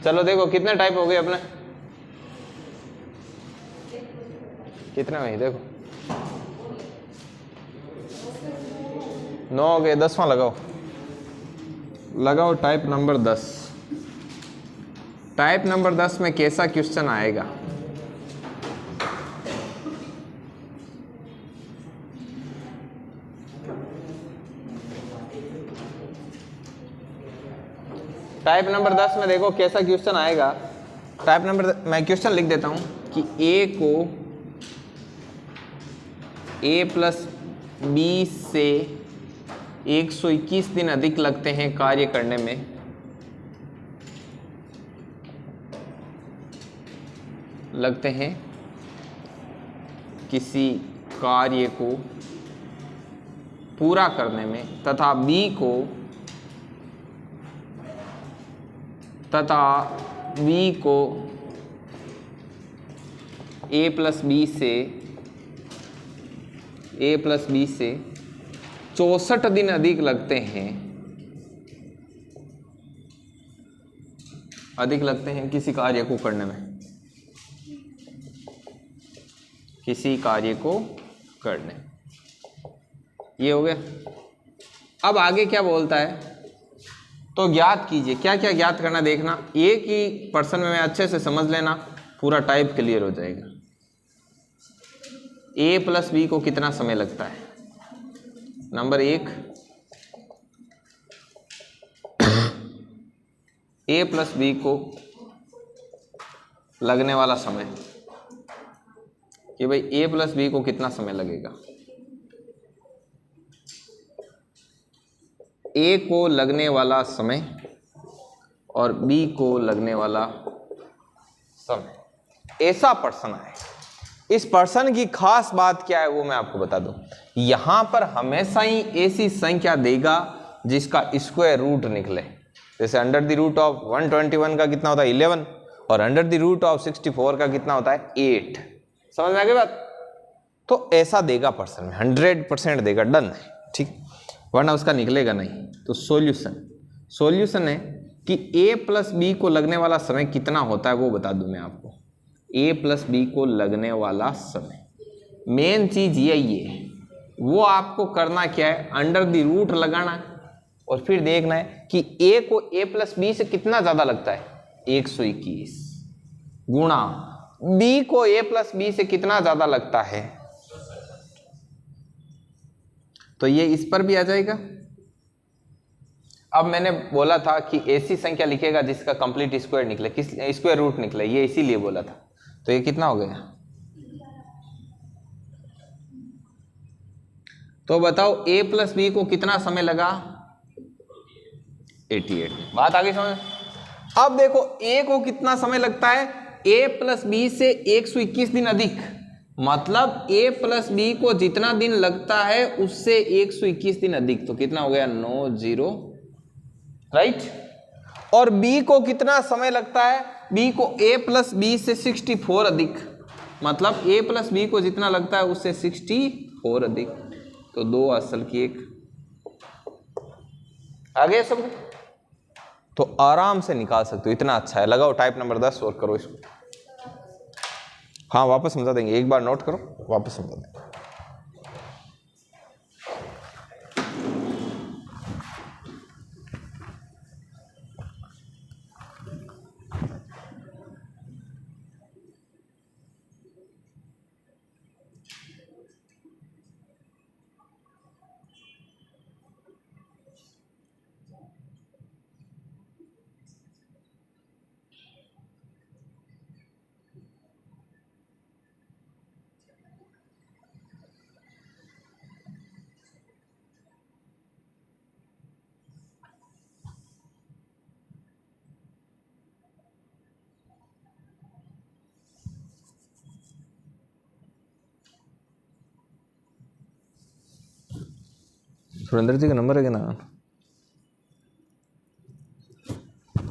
चलो देखो कितने टाइप हो गए अपने, कितने हुए देखो, 9 हो गए। 10वां लगाओ, लगाओ टाइप नंबर 10। टाइप नंबर 10 में कैसा क्वेश्चन आएगा? टाइप नंबर 10 में देखो कैसा क्वेश्चन आएगा। टाइप नंबर मैं क्वेश्चन लिख देता हूं कि ए को a प्लस बी से 121 दिन अधिक लगते हैं कार्य करने में, लगते हैं किसी कार्य को पूरा करने में, तथा बी को a प्लस बी से 64 दिन अधिक लगते हैं किसी कार्य को करने में, किसी कार्य को करने। ये हो गया। अब आगे क्या बोलता है, तो ज्ञात कीजिए। क्या क्या ज्ञात करना देखना, एक ही पर्सन में अच्छे से समझ लेना, पूरा टाइप क्लियर हो जाएगा। a प्लस बी को कितना समय लगता है? नंबर 1, a प्लस बी को लगने वाला समय कि भाई a प्लस बी को कितना समय लगेगा। a को लगने वाला समय और b को लगने वाला समय। ऐसा पर्सन है। इस पर्सन की खास बात क्या है वो मैं आपको बता दूं। यहां पर हमेशा ही ऐसी संख्या देगा जिसका स्क्वायर रूट निकले। जैसे अंडर द रूट ऑफ 121 का कितना होता है 11, और अंडर द रूट ऑफ 64 का कितना होता है 8। समझ में आ गई बात? तो ऐसा देगा पर्सन में, 100% देगा, डन है, ठीक, वरना उसका निकलेगा नहीं। तो सॉल्यूशन है कि a प्लस बी को लगने वाला समय कितना होता है वो बता दूं मैं आपको। a प्लस बी को लगने वाला समय, मेन चीज यही है। वो आपको करना क्या है, अंडर द रूट लगाना है और फिर देखना है कि a को a प्लस बी से कितना ज्यादा लगता है 121, गुणा b को a प्लस बी से कितना ज्यादा लगता है, तो ये इस पर भी आ जाएगा। अब मैंने बोला था कि ऐसी संख्या लिखेगा जिसका कंप्लीट स्क्वायर निकले, किस स्क्वायर रूट निकले, ये इसीलिए बोला था। तो ये कितना हो गया? तो बताओ a प्लस बी को कितना समय लगा 88। बात आगे समझ। अब देखो a को कितना समय लगता है, a प्लस बी से 121 दिन अधिक, मतलब a प्लस बी को जितना दिन लगता है उससे 121 दिन अधिक, तो कितना हो गया 90, राइट। और b को कितना समय लगता है, b को a प्लस बी से 64 अधिक, मतलब a प्लस बी को जितना लगता है उससे 64 अधिक, तो 2 असल की 1 आगे सब, तो आराम से निकाल सकते हो। इतना अच्छा है। लगाओ टाइप नंबर 10 और करो इसको। हाँ वापस समझा देंगे, एक बार नोट करो, वापस समझा देंगे। सुरेंद्र जी का नंबर है क्या ना?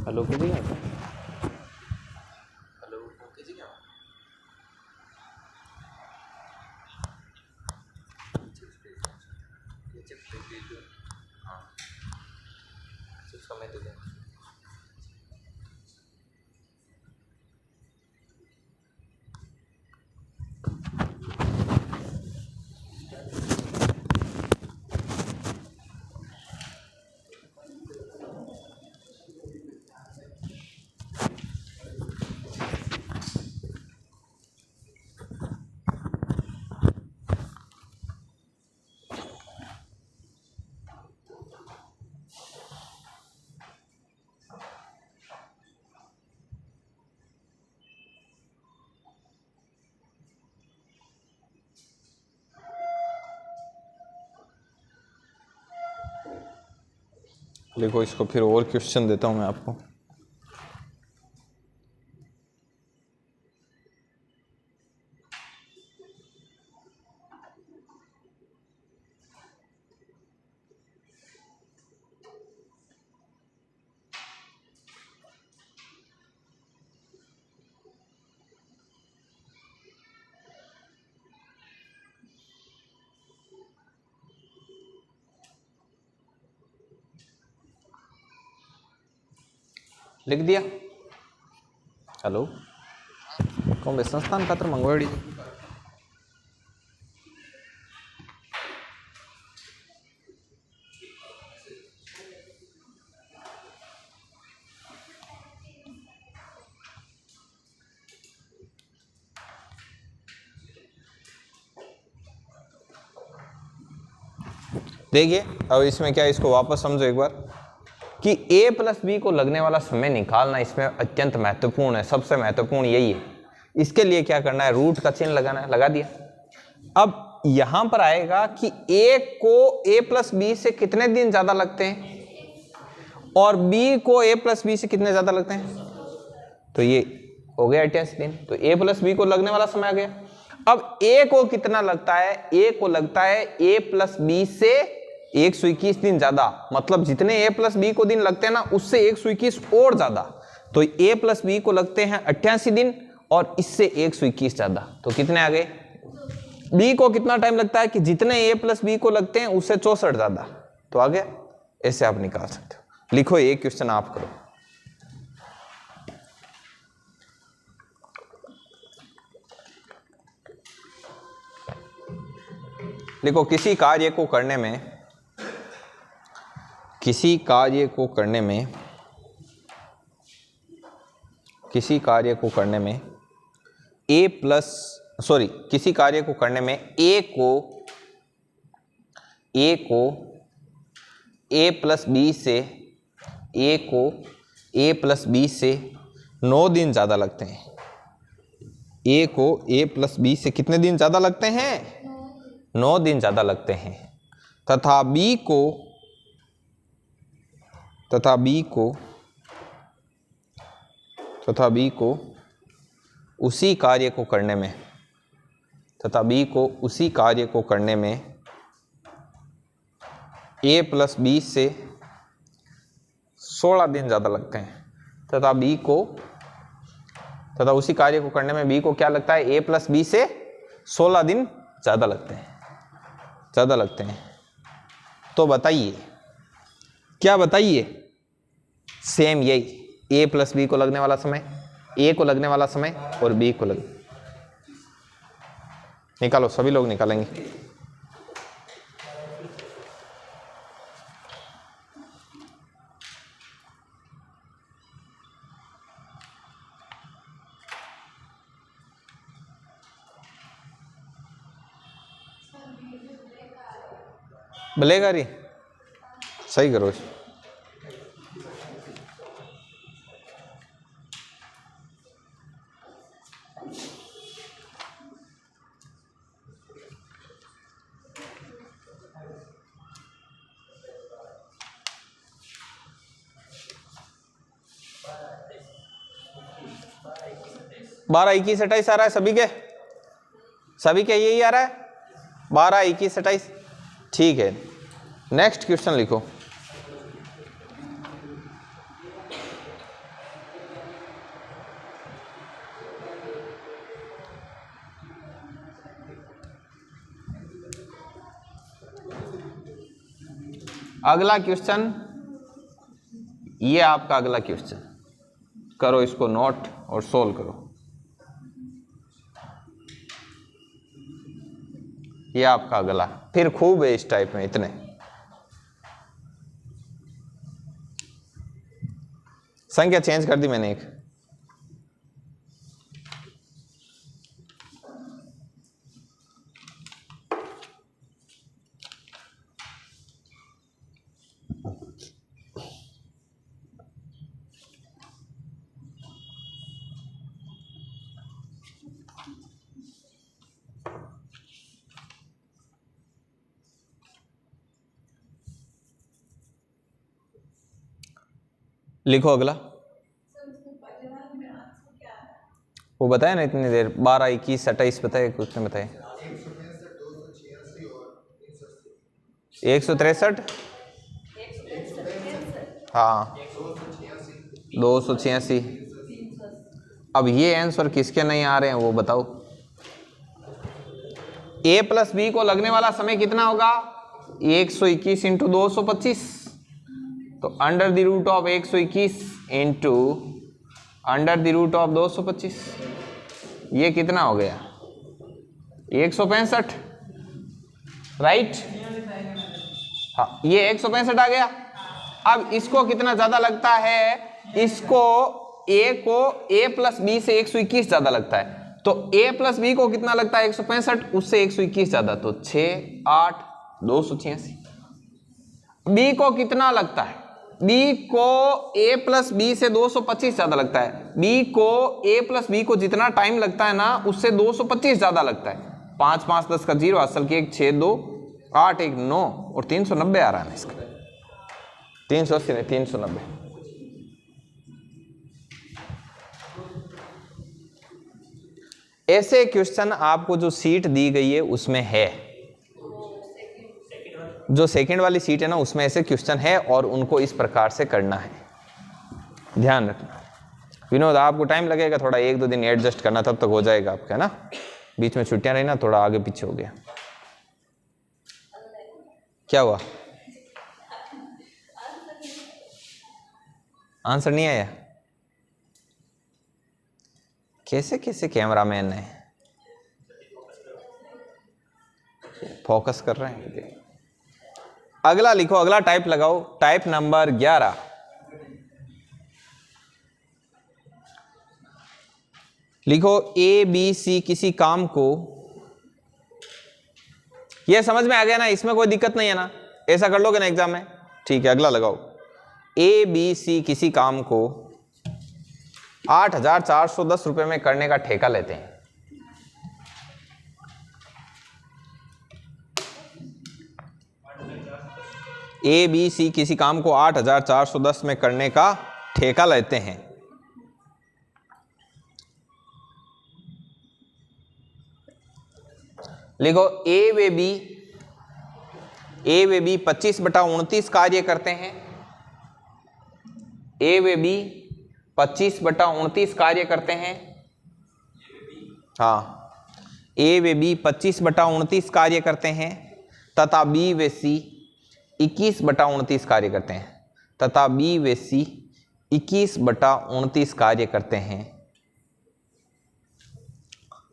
हेलो कीजिएगा, हेलो कीजिएगा। हाँ समय तो देखो इसको फिर और क्वेश्चन देता हूं मैं आपको। लिख दिया। हेलो कौन बे संस्थान खातर मंगवाड़ी। देखिए अब इसमें क्या है, इसको वापस समझो एक बार कि a प्लस बी को लगने वाला समय निकालना इसमें अत्यंत महत्वपूर्ण है, सबसे महत्वपूर्ण यही है। इसके लिए क्या करना है, रूट का चिन्ह लगाना है, लगा दिया। अब यहां पर आएगा कि a को a प्लस बी से कितने दिन ज्यादा लगते हैं और b को a प्लस बी से कितने ज्यादा लगते हैं, तो ये हो गया 88 दिन। तो a प्लस बी को लगने वाला समय आ गया। अब a को कितना लगता है, a को लगता है a प्लस बी से 121 दिन ज्यादा, मतलब जितने a प्लस बी को दिन लगते हैं ना उससे 121 और ज्यादा। तो a प्लस बी को लगते हैं 88 दिन और इससे 121 ज्यादा, तो कितने आ गए। b को कितना टाइम लगता है कि जितने a प्लस बी को लगते हैं उससे 64 ज्यादा, तो आ गया। ऐसे आप निकाल सकते हो। लिखो ये क्वेश्चन आप करो। देखो किसी कार्य को करने में a को a प्लस बी से 9 दिन ज़्यादा लगते हैं। a को a प्लस बी से कितने दिन ज़्यादा लगते हैं, 9 दिन ज़्यादा लगते हैं। तथा b को उसी कार्य को करने में a प्लस बी से 16 दिन ज़्यादा लगते हैं। तथा उसी कार्य को करने में b को क्या लगता है, a प्लस बी से 16 दिन ज़्यादा लगते हैं। तो बताइए क्या, बताइए सेम यही a प्लस बी को लगने वाला समय, a को लगने वाला समय और b को निकालो, सभी लोग निकालेंगे। बलेगा री सही करो। बारह 21 28 आ रहा है सभी के यही आ रहा है, 12 21 28। ठीक है, नेक्स्ट क्वेश्चन लिखो। अगला क्वेश्चन, ये आपका अगला क्वेश्चन, करो इसको नोट और सोल्व करो। ये आपका अगला, फिर खूब है इस टाइप में, इतने संख्या चेंज कर दी मैंने एक। लिखो अगला। वो बताया ना इतनी देर, 12, 21, 28 बताए, कुछ ने बताए 163, हाँ 286। अब ये आंसर किसके नहीं आ रहे हैं वो बताओ। a प्लस बी को लगने वाला समय कितना होगा, 121 इंटू 225, तो under the root of 121 into under the root of 225, ये कितना हो गया 165, राइट। हाँ ये 165 आ गया। अब इसको कितना ज्यादा लगता है, इसको a को a प्लस बी से 121 ज्यादा लगता है, तो a प्लस बी को कितना लगता है 165, उससे 121 ज्यादा, तो 6, 8, 286। b को कितना लगता है, b को a प्लस बी से 225 ज्यादा लगता है, b को a प्लस बी को जितना टाइम लगता है ना उससे 225 ज्यादा लगता है। 5, 5, 10 का 0, असल की 1, 6, 2, 8, 1, 9 और 390 आ रहा है ना इसका, 380 नहीं 390। ऐसे क्वेश्चन आपको जो सीट दी गई है उसमें है, जो सेकंड वाली सीट है ना उसमें ऐसे क्वेश्चन है और उनको इस प्रकार से करना है, ध्यान रखना। विनोद आपको टाइम लगेगा थोड़ा, 1-2 दिन एडजस्ट करना, तब तक हो जाएगा आपका, है ना। बीच में छुट्टियां रही ना, थोड़ा आगे पीछे हो गया। क्या हुआ, आंसर नहीं आया? कैसे कैसे कैमरामैन है, फोकस कर रहे हैं। अगला लिखो, अगला टाइप लगाओ, टाइप नंबर 11। लिखो ए बी सी किसी काम को, यह समझ में आ गया ना, इसमें कोई दिक्कत नहीं है ना, ऐसा कर लोगे ना एग्जाम में, ठीक है। अगला लगाओ, ए बी सी किसी काम को 8,410 रुपए में करने का ठेका लेते हैं। ए बी सी किसी काम को 8,410 में करने का ठेका लेते हैं। लिखो ए वे बी 25/29 कार्य करते हैं। ए वे बी 25/29 कार्य करते हैं। हाँ, ए वे बी 25/29 कार्य करते हैं तथा बी वे सी 21/29 कार्य करते हैं, तथा बी वे सी 21/29 कार्य करते हैं।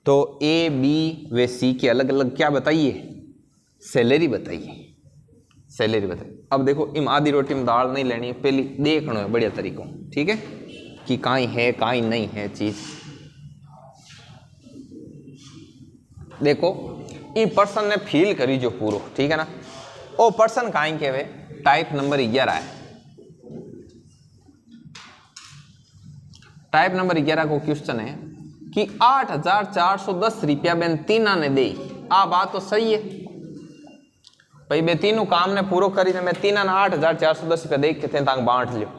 तो ए बी वे सी के अलग अलग क्या बताइए, सैलरी बताइए, सैलरी बताइए। अब देखो इम आधी रोटी में दाल नहीं लेनी है, पहले देखना है बढ़िया तरीकों, ठीक है, कि काई है काई नहीं है चीज। देखो ये पर्सन ने फील करी जो पूरो, ठीक है ना, ओ पर्सन काई के वे टाइप नंबर 11 है। टाइप नंबर 11 को क्वेश्चन है कि 8,410 रुपया बेन तीना ने दे। आ बात तो सही है भाई, बे तीनों काम ने पूरो करी ने मैं तीना ने 8,410 रुपया दे के थे तांग बांट लियो।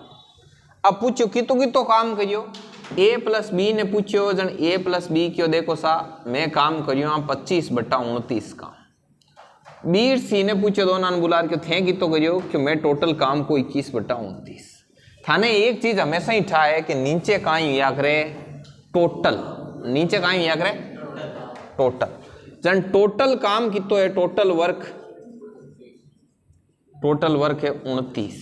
अब पूछो कितो कितो काम करियो, ए प्लस बी ने पूछो जन ए प्लस बी क्यों, देखो सा मैं काम करियो 25/29 काम। बी सी ने पूछो दोनों ने बुला के थे कितो करियो कि मैं टोटल काम को 21/29। थाने एक चीज हमेशा ही ठा है कि नीचे काई या करे टोटल, नीचे काई या करे टोटल। जन टोटल काम कितो है, टोटल वर्क है 29।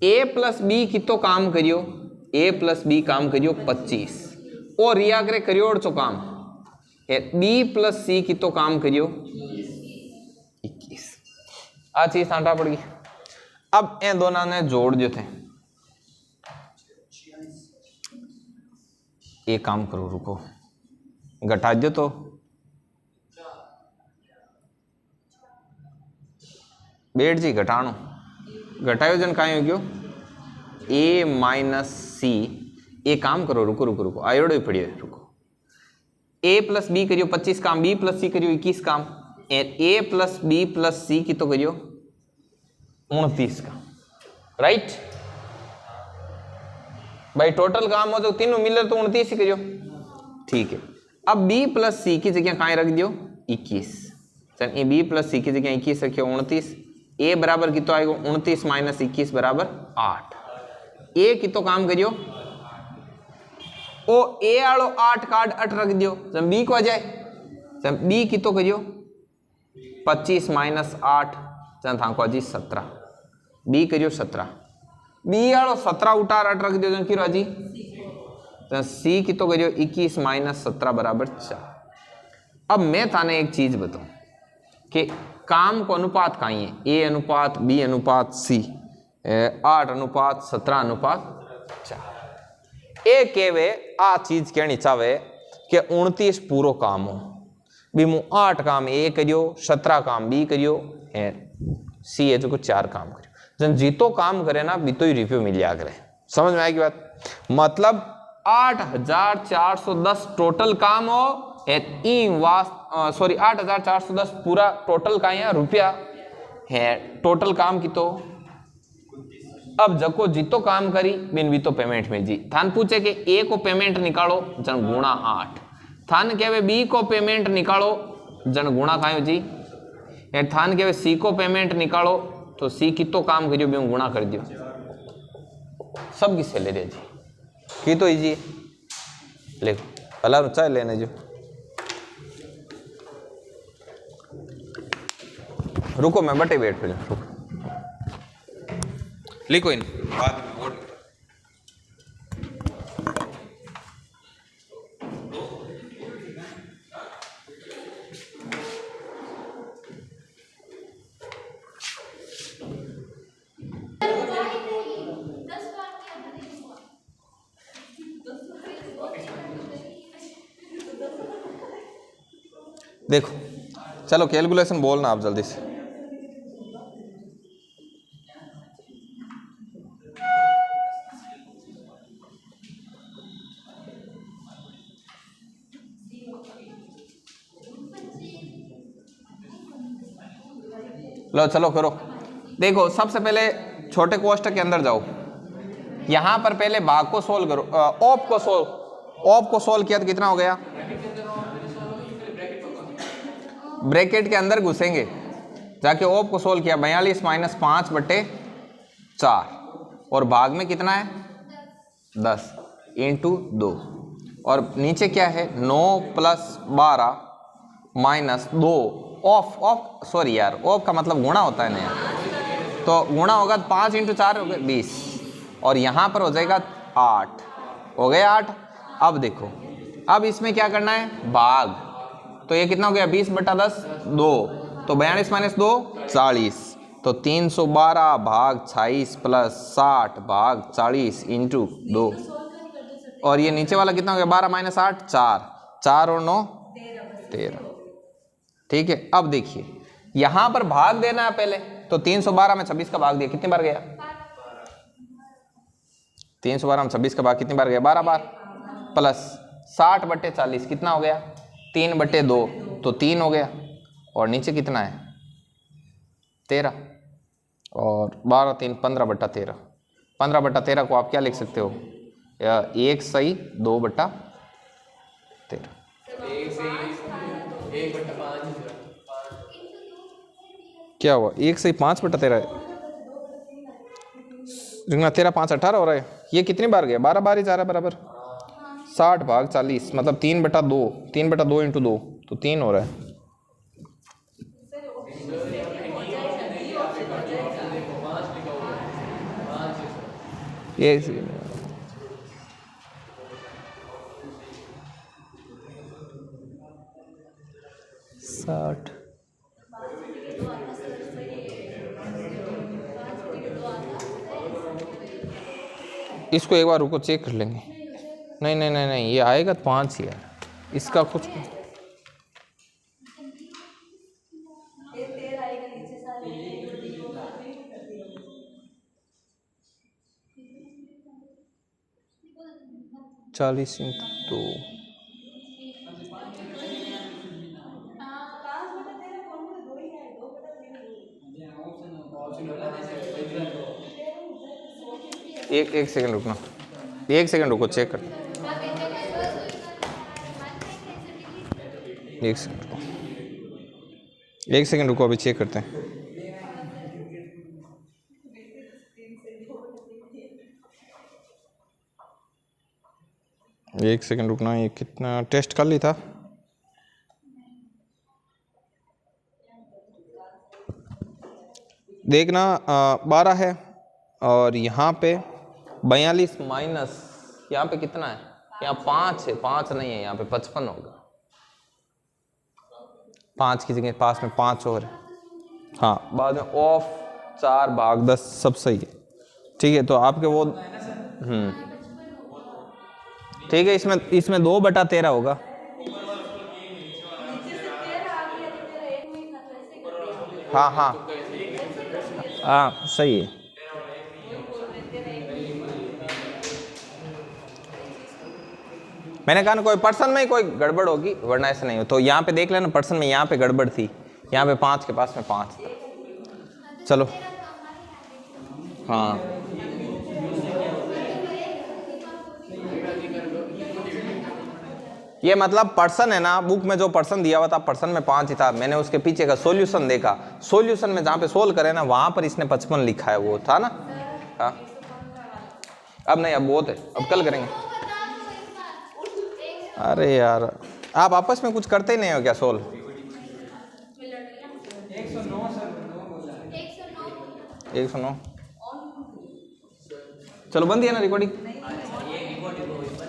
ए प्लस बी कितो काम करियो, ए प्लस बी काम करियो 25 और रिया करे करियो चो काम। बी प्लस सी कितो काम करियो 21। आ चीज सांटा पड़ गई। अब इन दोनों ने जोड़ जो थे, एक काम करो, रुको घटा दो तो बेट जी घटाणो घटायो जन काई हो गयो ए माइनस सी। एक काम करो, रुको रुको रुको आयोड़ो ही पड़ियो, रुको। ए प्लस बी करियो 25 काम, बी प्लस सी करियो 21 काम, ए प्लस बी प्लस सी की तो करियो 29 काम, राइट। भाई टोटल काम हो तो तीनों मिलर तो 29 ही करियो। ठीक है, अब b प्लस सी की जगह कहाँ रख दियो 21। चल ये b प्लस सी की जगह 21 रखियो 29। a बराबर कितो आएगा 29 माइनस 21 बराबर 8। a कितो काम करियो ओ a आलो 8 काट 8 रख दियो। जब b को आ जाए जब b कितो करियो 25 माइनस 8 जन था को जी 17। b करियो 17 b आलो 17 उतार 8 रख दियो जन की राजी सी की तो करियो 21 माइनस 17 बराबर 4। अब मैं थाने एक चीज बताऊं कि काम को अनुपात कहीं है ए अनुपात बी अनुपात सी 8 अनुपात 17 अनुपात 4। ए केवे आ चीज कहनी चाहे कि 29 पूरो काम हो बी मु 8 काम ए करियो 17 काम बी करियो सी है जो 4 काम करियो जन जीतो काम करे ना बी तो ही रिव्यू मिल जाया करे। समझ में आएगी बात? मतलब 8410 टोटल काम हो सॉरी 8410 पूरा टोटल का यहाँ रुपया है टोटल काम की तो। अब जको जीतो काम करी बिन भी तो पेमेंट मिल जी। थान पूछे कि ए को पेमेंट निकालो जन गुणा 8। थान कहे बी को पेमेंट निकालो जन गुणा खायो जी। थान कहे सी को पेमेंट निकालो तो सी कितो काम करियो बी गुणा कर दियो। सब की सैलरी जी की तो इजी लिखो भला चाय लेने जो। रुको मैं बटे वेट पे रुको लिखो इन बात देखो। चलो कैलकुलेशन बोलना आप जल्दी से। लो चलो करो। देखो सबसे पहले छोटे कोष्टक के अंदर जाओ। यहां पर पहले भाग को सोल्व करो। ऑप को सोल्व किया तो कितना हो गया? ब्रैकेट के अंदर घुसेंगे जाके ओप को सोल्व किया 42 माइनस 5 बटे 4 और भाग में कितना है 10 इंटू 2 और नीचे क्या है 9 प्लस 12 माइनस 2 ऑफ सॉरी यार ऑफ का मतलब गुणा होता है ना यार। तो गुणा होगा 5 इंटू 4 हो गया 20 और यहाँ पर हो जाएगा 8 हो गया 8। अब देखो अब इसमें क्या करना है भाग। तो ये कितना हो गया 20 बटा 10 2 तो 42 माइनस 2 40 तो 312 भाग 26 प्लस 60 भाग 40 इंटू 2 और ये नीचे वाला कितना हो गया 12 माइनस 8 4 और 9 13। ठीक है। अब देखिए यहां पर भाग देना है पहले तो 312 में 26 का भाग दिया कितनी बार गया 312 में 26 का भाग कितनी बार गया 12 बार प्लस 60 बटे 40 कितना हो गया 3 बटे 2 तो 3 हो गया और नीचे कितना है 13 और 12 3 15 बटा 13 15 बटा 13 को आप क्या लिख सकते हो 1 सही 2 बटा 13 क्या हुआ 1 सही 5 बटा 13 13 5 18 हो रहा है। ये कितनी बार गया 12 बार ही जा रहा है बराबर 60 भाग 40 मतलब 3 बटा 2 इंटू 2 तो 3 हो रहा है। ये 60 इसको एक बार रुको चेक कर लेंगे। नहीं ये आएगा 5 ही यार इसका कुछ चालीस इंटू 2 एक सेकंड रुकना। एक सेकंड रुको, चेक कर, एक सेकंड रुको, एक सेकंड रुको, अभी चेक करते हैं। एक सेकंड रुकना, ये कितना टेस्ट कर ली था? देखना 12 है और यहाँ पे 42 माइनस यहाँ पे कितना है, यहाँ 5 है, 5 नहीं है, यहाँ पे 55 होगा। 5 की जगह पास में 5 और है, हाँ, बाद में ऑफ 4/10 सब सही है। ठीक है, तो आपके वो ठीक है, इसमें 2/13 होगा। हाँ हाँ हाँ, सही है। मैंने कहा ना कोई पर्सन में कोई गड़बड़ होगी, वरना ऐसे नहीं हो। तो यहाँ पे देख लेना, पर्सन में यहाँ पे गड़बड़ थी, यहाँ पे 5 के पास में 5 था। चलो हाँ, ये मतलब पर्सन है ना, बुक में जो पर्सन दिया हुआ था, पर्सन में 5 ही था। मैंने उसके पीछे का सॉल्यूशन देखा, सॉल्यूशन में जहाँ पे सोल्व करे ना, वहां पर इसने 55 लिखा है, वो था ना। हाँ, अब नहीं, अब बहुत है, अब कल करेंगे। अरे यार, आप आपस में कुछ करते ही नहीं हो क्या सोल्व? 109। चलो बंद है ना रिकॉर्डिंग?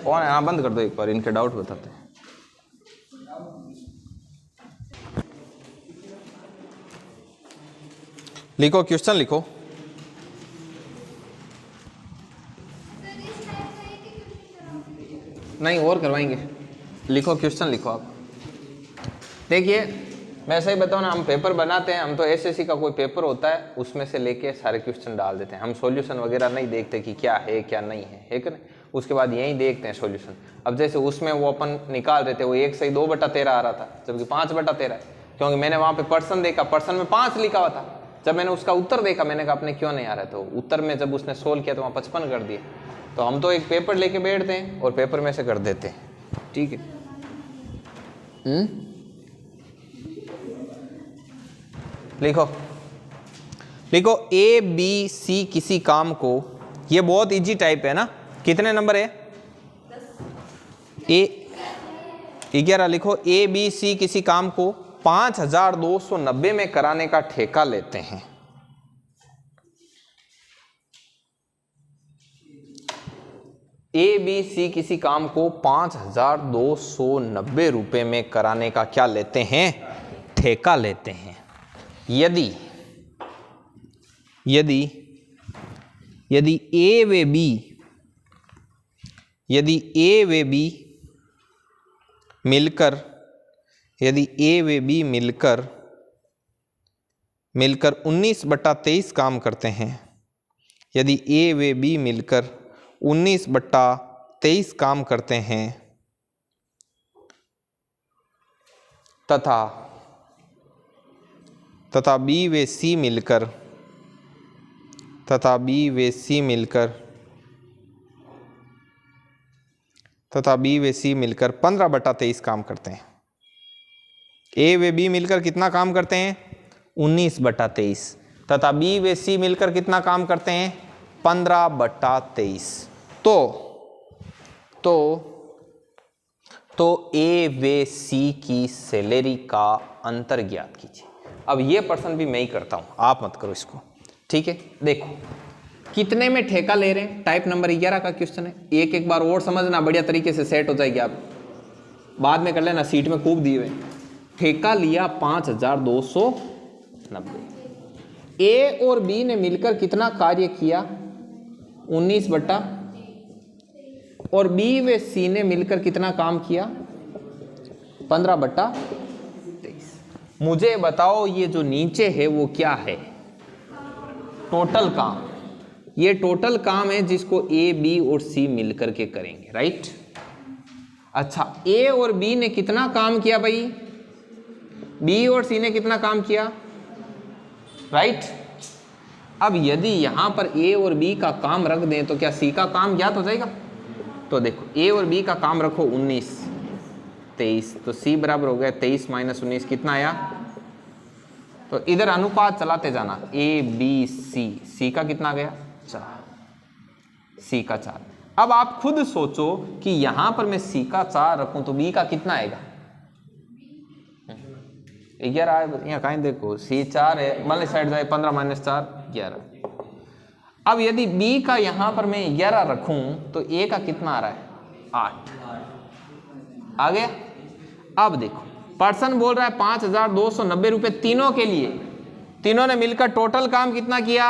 कौन है? हाँ बंद कर दो एक बार, इनके डाउट बताते हैं। लिखो, क्वेश्चन लिखो। नहीं और करवाएंगे, लिखो क्वेश्चन लिखो आप। देखिए मैं सही बताऊँ ना, हम पेपर बनाते हैं, हम तो एसएससी का कोई पेपर होता है उसमें से लेके सारे क्वेश्चन डाल देते हैं। हम सॉल्यूशन वगैरह नहीं देखते कि क्या है क्या नहीं है कि नहीं, उसके बाद यही देखते हैं सॉल्यूशन। अब जैसे उसमें वो अपन निकाल रहे थे, वो 1 सही 2/13 आ रहा था, जबकि 5/13 है, क्योंकि मैंने वहाँ पे पर्सन देखा, पर्सन में 5 लिखा हुआ था। जब मैंने उसका उत्तर देखा, मैंने कहा अपने क्यों नहीं आ रहा है, तो उत्तर में जब उसने सोल्व किया तो वहाँ 55 कर दिया। तो हम तो एक पेपर लेके बैठते हैं और पेपर में से कर देते हैं। ठीक है, लिखो लिखो, ए बी सी किसी काम को, ये बहुत इजी टाइप है ना। कितने नंबर है? 11 लिखो। ए बी सी किसी काम को 5290 में कराने का ठेका लेते हैं। ए बी सी किसी काम को 5290 रुपए में कराने का क्या लेते हैं? ठेका लेते हैं। यदि ए व बी मिलकर 19/23 काम करते हैं, यदि ए व बी मिलकर 19/23 काम करते हैं तथा बी व सी मिलकर 15/23 काम करते हैं। ए व बी मिलकर कितना काम करते हैं? 19/23, तथा बी व सी मिलकर कितना काम करते हैं? 15/23। तो ए व सी की सैलरी का अंतर ज्ञात कीजिए। अब ये पर्सन भी मैं ही करता हूं, आप मत करो इसको। ठीक है, देखो कितने में ठेका ले रहे हैं, टाइप नंबर 11 का क्वेश्चन है। एक बार और समझना, बढ़िया तरीके से सेट हो जाएगी, आप बाद में कर लेना, सीट में खूब दिए हुए। ठेका लिया 5290। ए और बी ने मिलकर कितना कार्य किया? 19 और बी व सी ने मिलकर कितना काम किया? 15/23। मुझे बताओ ये जो नीचे है वो क्या है? टोटल काम। ये टोटल काम है जिसको ए बी और सी मिलकर के करेंगे, राइट। अच्छा, ए और बी ने कितना काम किया भाई? बी और सी ने कितना काम किया, राइट। अब यदि यहां पर ए और बी का काम रख दें तो क्या सी का काम ज्ञात हो जाएगा? तो देखो ए और बी का काम रखो 19 23, तो सी बराबर हो गया 23 माइनस 19 कितना आया। तो इधर अनुपात चलाते जाना, ए बी सी, सी का कितना आ गया 4, सी का 4। अब आप खुद सोचो कि यहां पर मैं सी का 4 रखूं तो बी का कितना आएगा 11 आए। यहाँ कहीं देखो सी 4 है, मान ली साइड जाए 15 माइनस 4 11। अब यदि बी का यहां पर मैं 11 रखूं तो ए का कितना आ रहा है 8 आ गया। अब देखो पर्सन बोल रहा है 5290 रुपए तीनों के लिए, तीनों ने मिलकर टोटल काम कितना किया।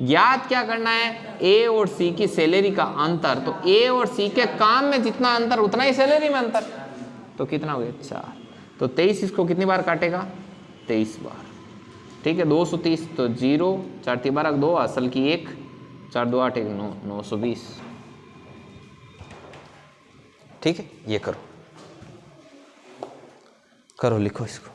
याद क्या करना है, ए और सी की सैलरी का अंतर, तो ए और सी के काम में जितना अंतर उतना ही सैलरी में अंतर, तो कितना हो गया 4। तो 23 इसको कितनी बार काटेगा 23 बार, ठीक है। 230 तो 0 4 3 12 2 असल की 1 4 2 8 1 9 920, ठीक है। ये करो करो लिखो इसको।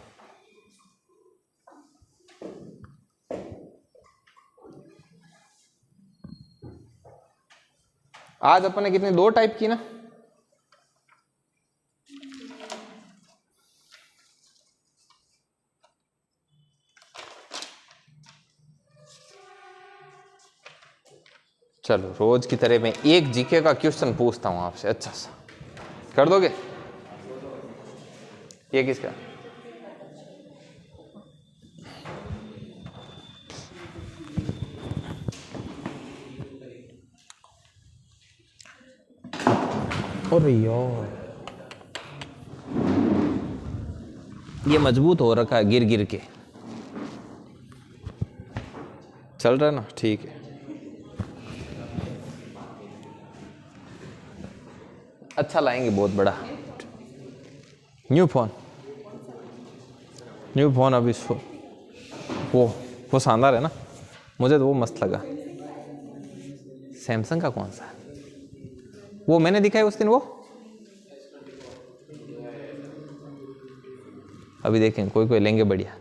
आज अपन ने कितनी 2 टाइप की ना, चलो रोज की तरह मैं एक जीके का क्वेश्चन पूछता हूं आपसे, अच्छा सा कर दोगे। ये किसका, अरे यार ये मजबूत हो रखा है गिर गिर के, चल रहा है ना, ठीक है। अच्छा लाएंगे बहुत बड़ा न्यू फोन, न्यू फोन अभी वो शानदार है ना, मुझे तो वो मस्त लगा। सैमसंग का कौन सा, वो मैंने दिखाया उस दिन, वो अभी देखेंगे, कोई कोई लेंगे बढ़िया।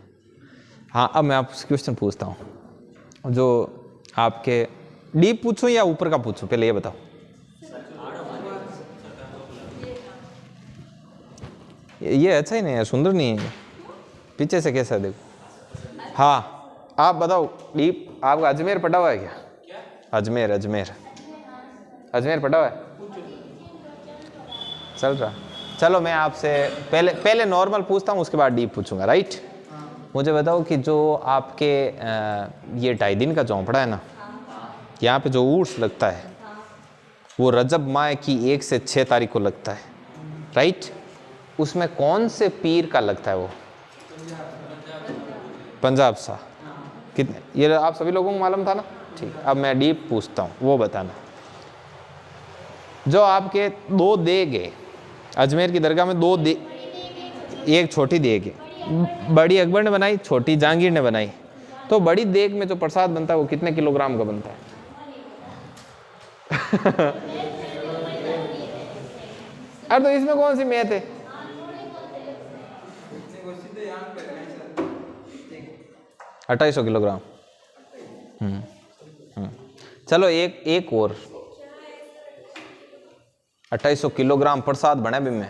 हाँ अब मैं आपसे क्वेश्चन पूछता हूँ, जो आपके डीप पूछूं या ऊपर का पूछूं, पहले ये बताओ। ये अच्छा ही नहीं है, सुंदर नहीं है, पीछे से कैसा है देखो। हाँ आप बताओ डीप, आपका अजमेर पढ़ा हुआ है क्या? अजमेर अजमेर अजमेर पढ़ा हुआ है, चल रहा। चलो मैं आपसे पहले नॉर्मल पूछता हूँ, उसके बाद डीप पूछूंगा, राइट। मुझे बताओ कि जो आपके ये 2.5 दिन का चौपड़ा है ना, यहाँ पे जो उर्स लगता है वो रजब माह की 1 से 6 तारीख को लगता है, राइट। उसमें कौन से पीर का लगता है वो? पंजाब सा। कितने, ये आप सभी लोगों को मालूम था ना, ठीक। अब मैं डीप पूछता हूँ, वो बताना। जो आपके 2 देग है अजमेर की दरगाह में, 2 देग, एक छोटी देग है, बड़ी अकबर ने बनाई, छोटी जहांगीर ने बनाई। तो बड़ी देग में जो प्रसाद बनता है वो कितने किलोग्राम का बनता है? अरे तो इसमें कौन सी मैथ है? अट्ठाईस 250 किलोग्राम। चलो एक और 2800 किलोग्राम प्रसाद बने भी में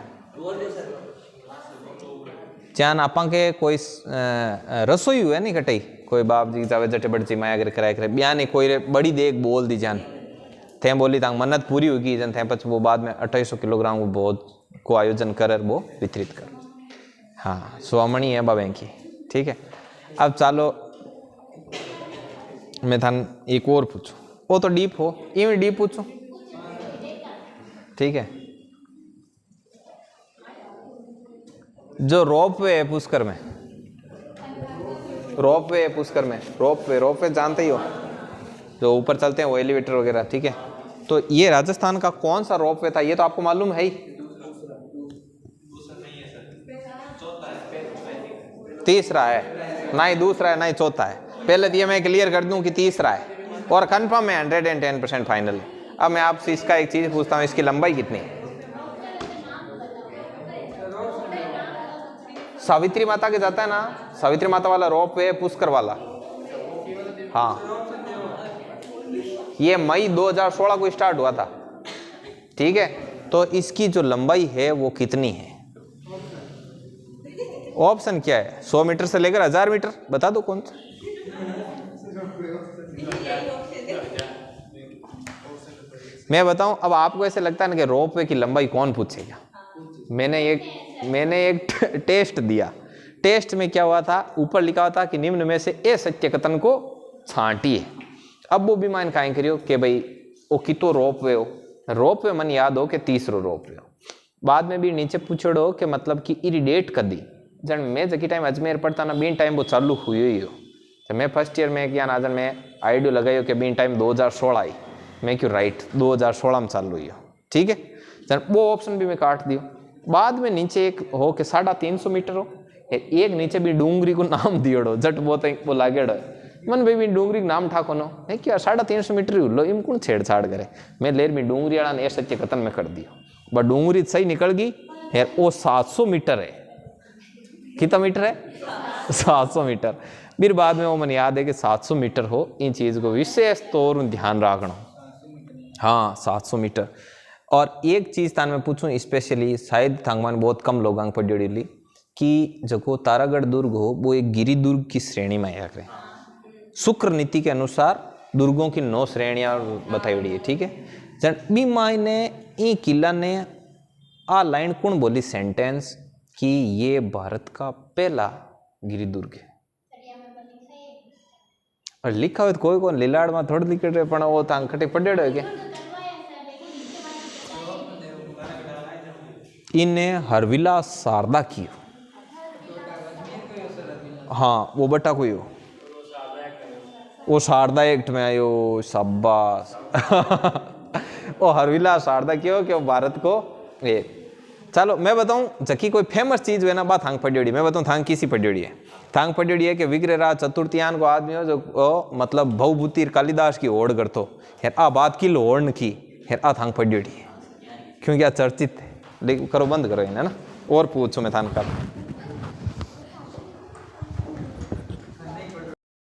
चान आपा के कोई रसोई हुए नहीं कटाई, कोई बाप जी जावे जटे बड़ची माया कर कराए करे ब्याह नहीं, कोई बड़ी देख बोल दी जान, थे बोली तांग मन्नत पूरी होगी जन थे, पच वो बाद में 2800 किलोग्राम वो बहुत को आयोजन कर वो वितरित कर। हाँ स्वामणी है बाबे की, ठीक है। अब चालो मैं थान एक और पूछूं, वो तो डीप हो, ये डीप पूछूं, ठीक है। जो रोप वे है पुष्कर में, रोप वे है पुष्कर में, रोप वे जानते ही हो, जो ऊपर चलते हैं वो एलिवेटर वगैरह, ठीक है। तो ये राजस्थान का कौन सा रोप वे था, ये तो आपको मालूम है ही। तीसरा है, ना ही दूसरा है ना ही चौथा है। पहले तो ये मैं क्लियर कर दूं कि तीसरा है और कंफर्म है 110% फाइनल। अब मैं आपसे इसका एक चीज पूछता हूं, इसकी लंबाई कितनी है? सावित्री माता के जाता है ना, सावित्री माता वाला रोप वे पुष्कर वाला, हाँ ये मई 2016 को स्टार्ट हुआ था, ठीक है, तो इसकी जो लंबाई है वो कितनी है? ऑप्शन क्या है? 100 मीटर से लेकर 1000 मीटर, बता दो कौन सा। मैं बताऊं, अब आपको ऐसे लगता है ना कि रोप वे की लंबाई कौन पूछेगा। मैंने एक टेस्ट दिया। टेस्ट में क्या हुआ था, ऊपर लिखा हुआ था कि निम्न में से ए सत्य कथन को छांटिए। अब वो भी मान काहे करियो कि भाई वो कितो रोप वे हो, रोप वे मन याद हो कि 30 रोप वे हो। बाद में भी नीचे पूछड़ो कि मतलब कि इरिडेट कर दी जन मैं जकी टाइम अजमेर पढ़ता ना बीन टाइम वो चालू हुई ही हो। तो मैं फर्स्ट ईयर में क्या नाजन में आइडियो लगाई कि बीन टाइम 2016 आई, मैं क्यों राइट 2016 में चालू हुई हो, ठीक है। जन वो ऑप्शन भी मैं काट दियो। बाद में नीचे एक हो कि 350 मीटर हो, एक नीचे भी डूंगरी को नाम दियोड़ो जट वो लागेड़ो मन भाई भी डूंगरी नाम ठाको नो है क्या 350 मीटर ही लो इम कौन छेड़छाड़ करे। मैं लेर भी डूंगरी वाला ने सत्य कथन में कर दियो, बट डूंगरी सही निकल गई है। वो 700 मीटर है। कितना मीटर है? 700 मीटर। फिर बाद में वो मन याद है कि 700 मीटर हो, इन चीज़ को विशेष तौर ध्यान रखना। हाँ 700 मीटर। और एक चीज़ तान मैं पूछूं स्पेशली, शायद थांगमान बहुत कम लोग आंग पड़ी ली कि जो तारागढ़ दुर्ग हो वो एक गिरी दुर्ग की श्रेणी में आया करें। शुक्र नीति के अनुसार दुर्गों की 9 श्रेणियां बताई हुई है, ठीक है। जन बी मायने ई किला ने आ लाइन कौन बोली सेंटेंस कि ये भारत का पहला गिरी दुर्ग है। और लिखा हुआ तो कोई कौन लीलाड़ में थोड़ी लिख रहे पण वो तांग खटे पड़े है के इन्हें हरविला शारदा की। हाँ वो बटा कोई हो, वो शारदा एक्ट में आयो, शाबाश। वो हरविला शारदा क्यों कि वो भारत को ये। चलो मैं बताऊं जकी कोई फेमस चीज है ना बात थांग पड़ियोड़ी। मैं बताऊं थांग किसी पड़ियोड़ी है। थांग पड़ियोड़ी है कि विग्रहराज चतुर्थीयान को आदमी हो जो मतलब भवभूति कालिदास की ओढ़ करतो यार आ बात की लोड़ की यार आ थांग पड़ियोड़ी है क्योंकि आ चर्चित है। लेकिन करो बंद करो इन्हें ना और पूछो मैं थान का।